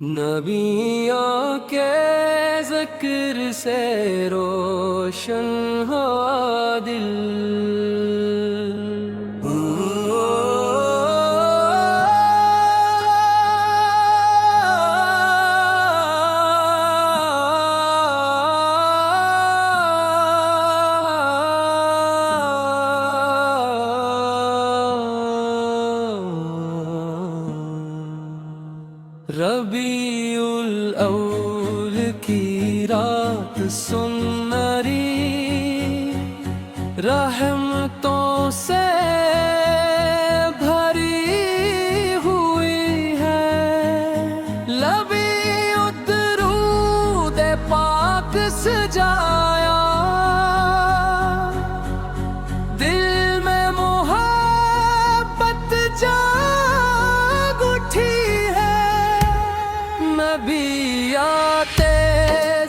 نبیوں کے ذکر سے روشن ہو دل، ربیع الاول کی رات سنہری رحمتوں سے بھری ہوئی ہے، لبی درود پاک سجایا، دل میں محبت جاگ اٹھی ہے، نبی آتے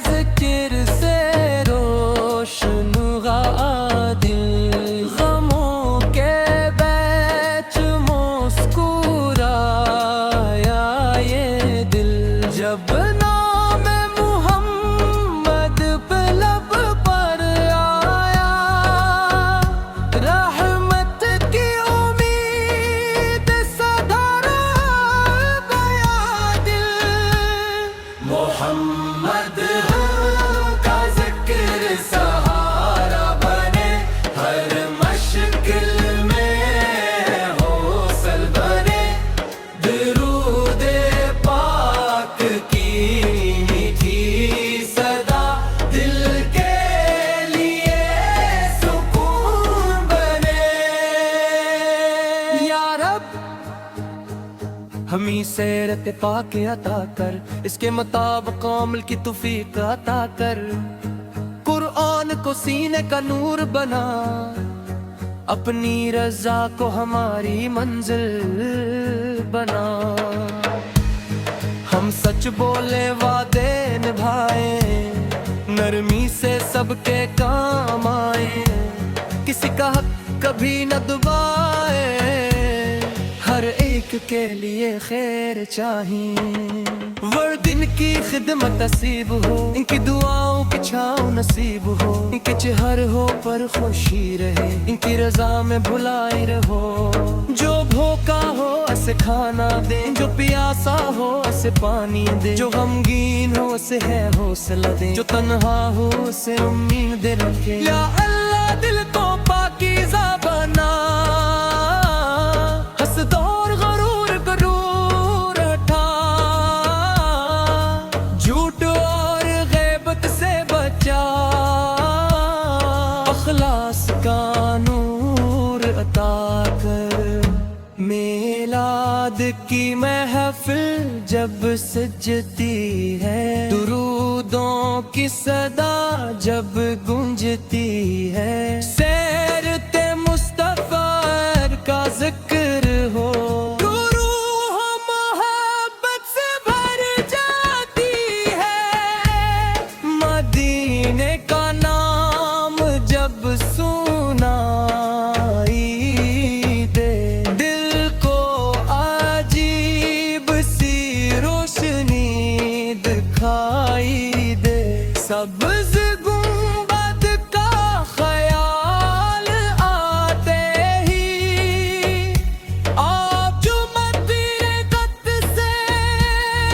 ذکر سے روشن ہوا دل، غموں کے بیچ مسکرایا یہ دل، جب نام محمد پہ لب پر آیا، رحمت کی امید سدھرا گیا دل، محمد کا ذکر سہارا بنے، ہر مشکل میں حوصل بنے، درود پاک کی میٹھی صدا دل کے لیے سکون بنے، یا رب ہمیں سیرت پاک عطا کر، اس کے مطابق عمل کی توفیق عطا کر، قرآن کو سینے کا نور بنا، اپنی رضا کو ہماری منزل بنا، ہم سچ بولے وعدے نبھائیں، نرمی سے سب کے کام آئیں، کسی کا حق کبھی نہ دبائیں، ہر ایک کے لیے خیر چاہیے، وردن کی خدمت نصیب ہو، ان کی دعاؤں کی چھاؤں نصیب ہو، ان کے چہر ہو پر خوشی رہے، ان کی رضا میں بھلائی رہو، جو بھوکا ہو اسے کھانا دیں، جو پیاسا ہو اسے پانی دیں، جو غمگین ہو اسے ہے حوصلہ دیں، جو تنہا ہو اسے امید رکھے، یا اللہ دل کو پاکیزہ بنا، حسد اور غرور غرور ہٹا، جھوٹ اور غیبت سے بچا، اخلاص کا نور عطا کر، میلاد کی محفل جب سجتی ہے، درودوں کی صدا جب گونجتی ہے، سیرت مصطفی کا ذکر ہو، روح محبت سے بھر جاتی ہے، مدینے کا نام جب سنائی دے، دل کو عجیب سی روشنی دکھائی دے، سبز گنبد کا خیال آتے ہی، آپ جو مدینے قط سے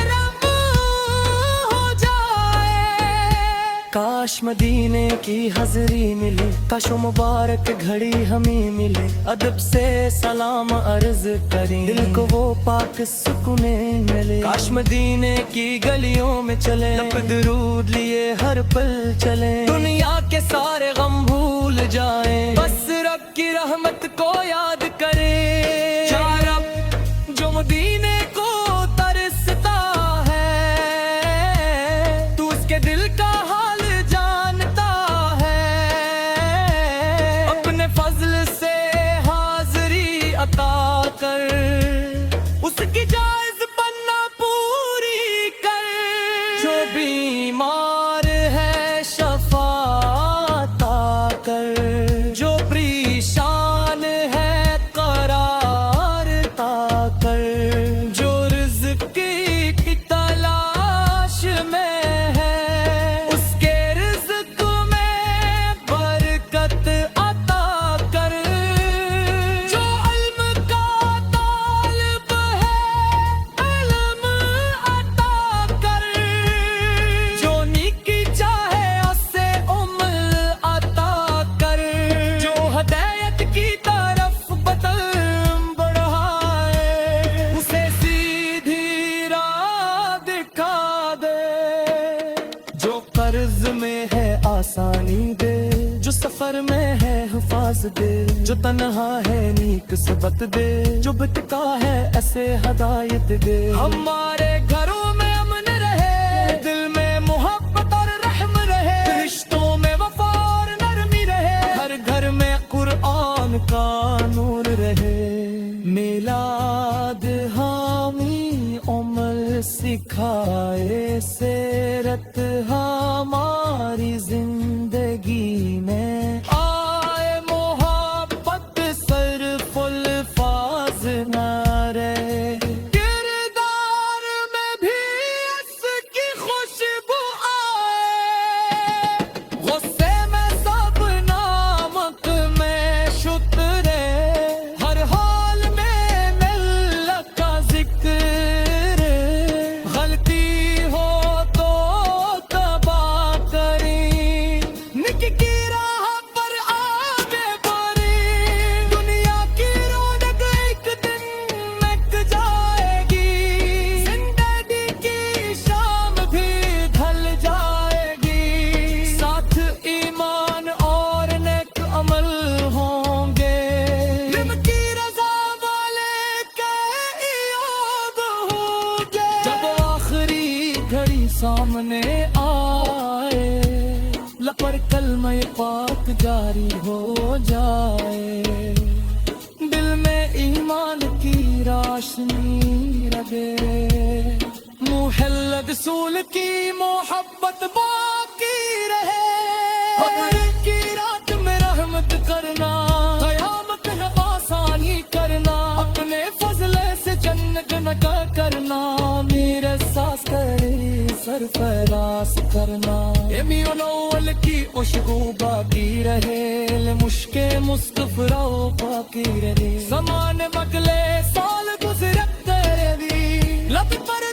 رب ہو جائے، کاش مدینے کی حضری ملی، کاش وہ مبارک گھڑی ہمیں ملے، ادب سے سلام عرض کریں، دل کو وہ پاک سکون ملے، کاش مدینے کی گلیوں میں چلیں، لب درود لیے ہر پل چلیں، دنیا کے سارے غم بھول جائیں، بس رب کی رحمت کو یاد کریں، یا رب جو مدینے کو ترستا ہے، تو اس کے دل کا حال جانتا ہے، اپنے فضل سے حاضری عطا کر، اس کی جائز بننا پوری کر، جو بیمار ہے شفا عطا کر، جو پریشان ہے قرار عطا کر، آسانی دے، جو سفر میں ہے حفاظ دے، جو تنہا ہے نیک سبت دے، جو بھٹکا ہے ایسے ہدایت دے۔ ہمارے گھروں میں امن رہے، دل میں محبت اور رحم رہے، رشتوں میں وفا اور نرمی رہے، ہر گھر میں قرآن کا نور رہے۔ میلاد حامی عمر سکھائے، سیرت ہماری زندگی میں آئے، محبت صرف الفاظ نہ رہے، کردار میں بھی اس کی خوشبو آئے، غصے میں سب نامت میں شکرے، ہر حال میں ملت کا ذکر، غلطی ہو تو تباہ کریں، نک کی راہ پر آگے بڑھیں، دنیا کی رونق ایک دن مٹ جائے گی، زندگی کی شام بھی ڈھل جائے گی، ساتھ ایمان اور نیک عمل ہوں گے، رب کی رضا والے کامیاب ہوں گے۔ جب آخری گھڑی سامنے آئے، لب پر کلمہ پاک جاری ہو جائے، دل میں ایمان کی روشنی رہے، محمد رسول کی محبت باقی رہے، قبر کی رات میں رحمت کرنا، قیامت میں آسانی کرنا، اپنے فضل سے جنت نکا کرنا، میرے ساس کرے سرفراز کرنا، امیون اول کی خوشبو باقی رہے، مشک مصطفی باقی رہے، زمان مگلے سال گزرتے بھی، لب پر